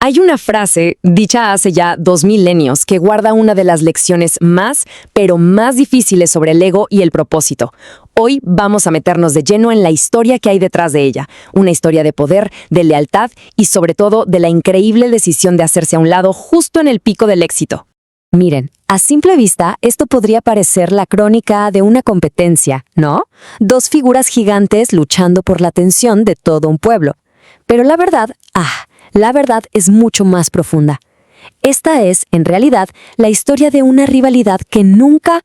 Hay una frase, dicha hace ya 2000 años, que guarda una de las lecciones más, pero más difíciles sobre el ego y el propósito. Hoy vamos a meternos de lleno en la historia que hay detrás de ella. Una historia de poder, de lealtad y sobre todo de la increíble decisión de hacerse a un lado justo en el pico del éxito. Miren, a simple vista, esto podría parecer la crónica de una competencia, ¿no? Dos figuras gigantes luchando por la atención de todo un pueblo. Pero la verdad es mucho más profunda. Esta es, en realidad, la historia de una rivalidad que nunca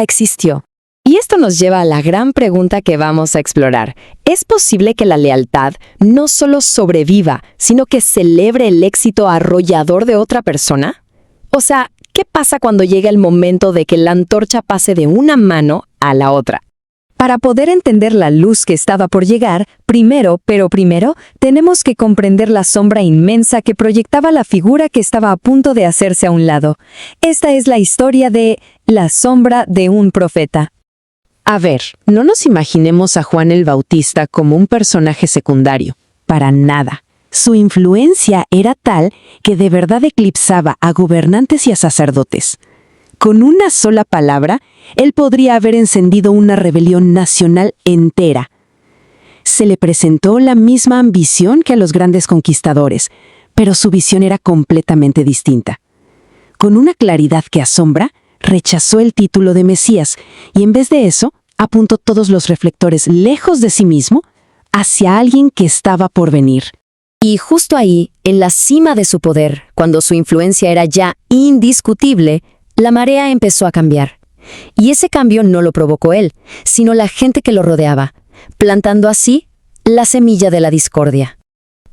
existió. Y esto nos lleva a la gran pregunta que vamos a explorar. ¿Es posible que la lealtad no solo sobreviva, sino que celebre el éxito arrollador de otra persona? O sea, ¿qué pasa cuando llega el momento de que la antorcha pase de una mano a la otra? Para poder entender la luz que estaba por llegar, primero, tenemos que comprender la sombra inmensa que proyectaba la figura que estaba a punto de hacerse a un lado. Esta es la historia de la sombra de un profeta. A ver, no nos imaginemos a Juan el Bautista como un personaje secundario. Para nada. Su influencia era tal que de verdad eclipsaba a gobernantes y a sacerdotes. Con una sola palabra, él podría haber encendido una rebelión nacional entera. Se le presentó la misma ambición que a los grandes conquistadores, pero su visión era completamente distinta. Con una claridad que asombra, rechazó el título de Mesías y en vez de eso, apuntó todos los reflectores lejos de sí mismo hacia alguien que estaba por venir. Y justo ahí, en la cima de su poder, cuando su influencia era ya indiscutible, la marea empezó a cambiar. Y ese cambio no lo provocó él, sino la gente que lo rodeaba, plantando así la semilla de la discordia.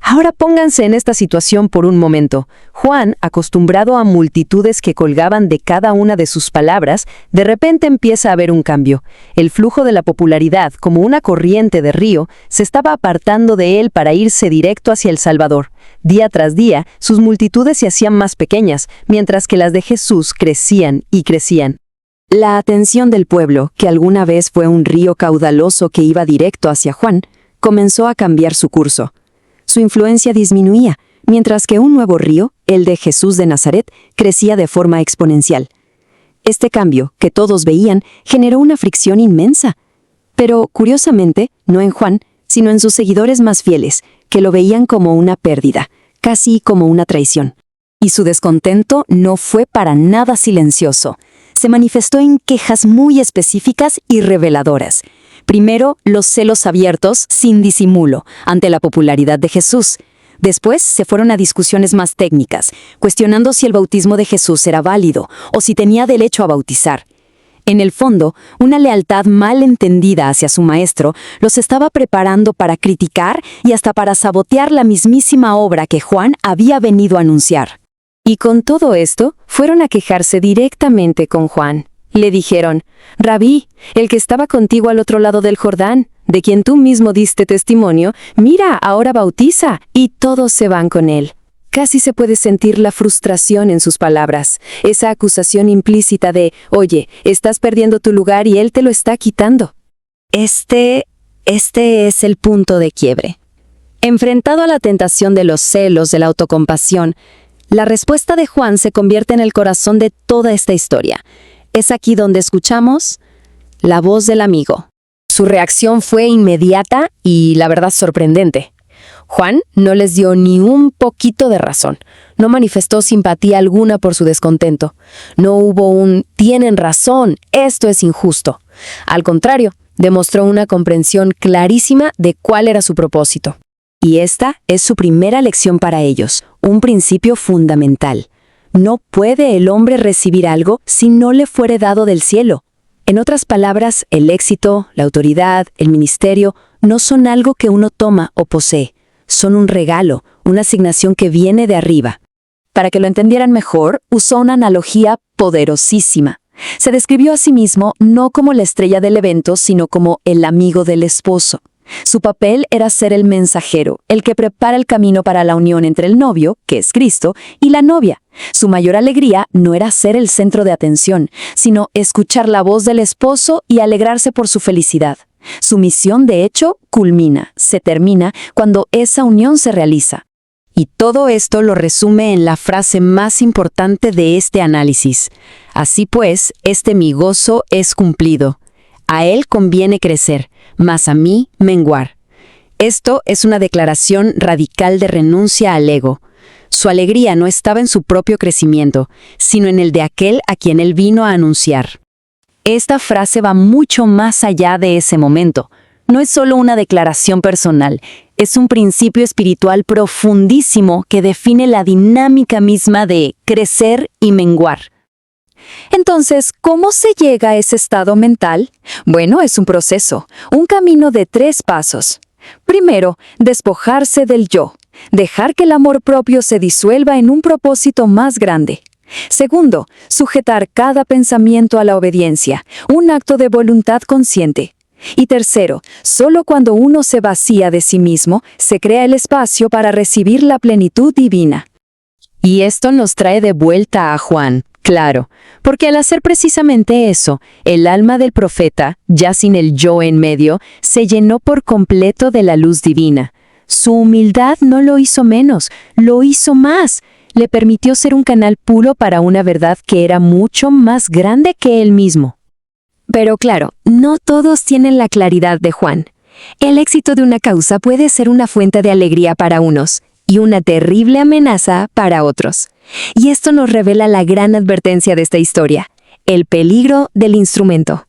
Ahora pónganse en esta situación por un momento. Juan, acostumbrado a multitudes que colgaban de cada una de sus palabras, de repente empieza a ver un cambio. El flujo de la popularidad, como una corriente de río, se estaba apartando de él para irse directo hacia el Salvador. Día tras día, sus multitudes se hacían más pequeñas, mientras que las de Jesús crecían y crecían. La atención del pueblo, que alguna vez fue un río caudaloso que iba directo hacia Juan, comenzó a cambiar su curso. Su influencia disminuía, mientras que un nuevo río, el de Jesús de Nazaret, crecía de forma exponencial. Este cambio, que todos veían, generó una fricción inmensa. Pero, curiosamente, no en Juan, sino en sus seguidores más fieles, que lo veían como una pérdida, casi como una traición. Y su descontento no fue para nada silencioso. Se manifestó en quejas muy específicas y reveladoras. Primero, los celos abiertos, sin disimulo, ante la popularidad de Jesús. Después, se fueron a discusiones más técnicas, cuestionando si el bautismo de Jesús era válido o si tenía derecho a bautizar. En el fondo, una lealtad mal entendida hacia su maestro los estaba preparando para criticar y hasta para sabotear la mismísima obra que Juan había venido a anunciar. Y con todo esto, fueron a quejarse directamente con Juan. Le dijeron: «Rabí, el que estaba contigo al otro lado del Jordán, de quien tú mismo diste testimonio, mira, ahora bautiza», y todos se van con él. Casi se puede sentir la frustración en sus palabras, esa acusación implícita de: «Oye, estás perdiendo tu lugar y él te lo está quitando». Este es el punto de quiebre. Enfrentado a la tentación de los celos, de la autocompasión, la respuesta de Juan se convierte en el corazón de toda esta historia. Es aquí donde escuchamos la voz del amigo. Su reacción fue inmediata y, la verdad, sorprendente. Juan no les dio ni un poquito de razón. No manifestó simpatía alguna por su descontento. No hubo un «tienen razón, esto es injusto». Al contrario, demostró una comprensión clarísima de cuál era su propósito. Y esta es su primera lección para ellos, un principio fundamental. No puede el hombre recibir algo si no le fuere dado del cielo. En otras palabras, el éxito, la autoridad, el ministerio, no son algo que uno toma o posee. Son un regalo, una asignación que viene de arriba. Para que lo entendieran mejor, usó una analogía poderosísima. Se describió a sí mismo no como la estrella del evento, sino como el amigo del esposo. Su papel era ser el mensajero, el que prepara el camino para la unión entre el novio, que es Cristo, y la novia. Su mayor alegría no era ser el centro de atención, sino escuchar la voz del esposo y alegrarse por su felicidad. Su misión, de hecho, culmina, se termina, cuando esa unión se realiza. Y todo esto lo resume en la frase más importante de este análisis. Así pues, mi gozo es cumplido. A él conviene crecer, mas a mí menguar. Esto es una declaración radical de renuncia al ego. Su alegría no estaba en su propio crecimiento, sino en el de aquel a quien él vino a anunciar. Esta frase va mucho más allá de ese momento. No es solo una declaración personal, es un principio espiritual profundísimo que define la dinámica misma de crecer y menguar. Entonces, ¿cómo se llega a ese estado mental? Bueno, es un proceso, un camino de 3 pasos. Primero, despojarse del yo, dejar que el amor propio se disuelva en un propósito más grande. Segundo, sujetar cada pensamiento a la obediencia, un acto de voluntad consciente. Y tercero, solo cuando uno se vacía de sí mismo, se crea el espacio para recibir la plenitud divina. Y esto nos trae de vuelta a Juan, claro, porque al hacer precisamente eso, el alma del profeta, ya sin el yo en medio, se llenó por completo de la luz divina. Su humildad no lo hizo menos, lo hizo más. Le permitió ser un canal puro para una verdad que era mucho más grande que él mismo. Pero claro, no todos tienen la claridad de Juan. El éxito de una causa puede ser una fuente de alegría para unos y una terrible amenaza para otros. Y esto nos revela la gran advertencia de esta historia, el peligro del instrumento.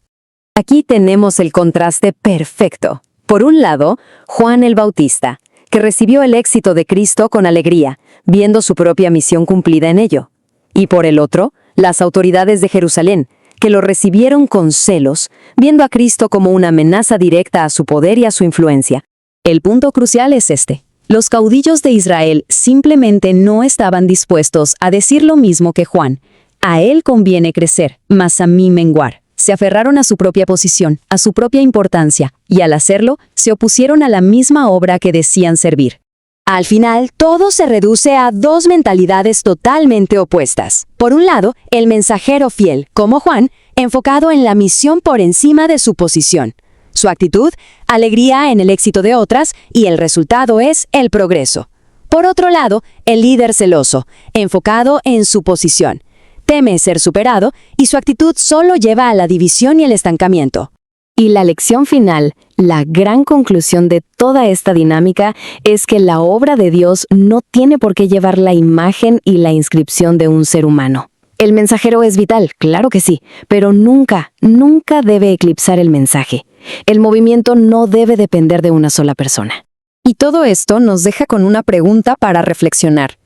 Aquí tenemos el contraste perfecto. Por un lado, Juan el Bautista, que recibió el éxito de Cristo con alegría, viendo su propia misión cumplida en ello. Y por el otro, las autoridades de Jerusalén, que lo recibieron con celos, viendo a Cristo como una amenaza directa a su poder y a su influencia. El punto crucial es este. Los caudillos de Israel simplemente no estaban dispuestos a decir lo mismo que Juan. A él conviene crecer, mas a mí menguar. Se aferraron a su propia posición, a su propia importancia, y al hacerlo, se opusieron a la misma obra que decían servir. Al final, todo se reduce a 2 mentalidades totalmente opuestas. Por un lado, el mensajero fiel, como Juan, enfocado en la misión por encima de su posición. Su actitud, alegría en el éxito de otras, y el resultado es el progreso. Por otro lado, el líder celoso, enfocado en su posición. Teme ser superado, y su actitud solo lleva a la división y el estancamiento. Y la lección final, la gran conclusión de toda esta dinámica, es que la obra de Dios no tiene por qué llevar la imagen y la inscripción de un ser humano. El mensajero es vital, claro que sí, pero nunca, nunca debe eclipsar el mensaje. El movimiento no debe depender de una sola persona. Y todo esto nos deja con una pregunta para reflexionar.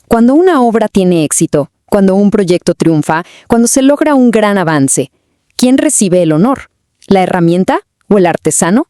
Cuando una obra tiene éxito, cuando un proyecto triunfa, cuando se logra un gran avance, ¿quién recibe el honor? ¿La herramienta o el artesano?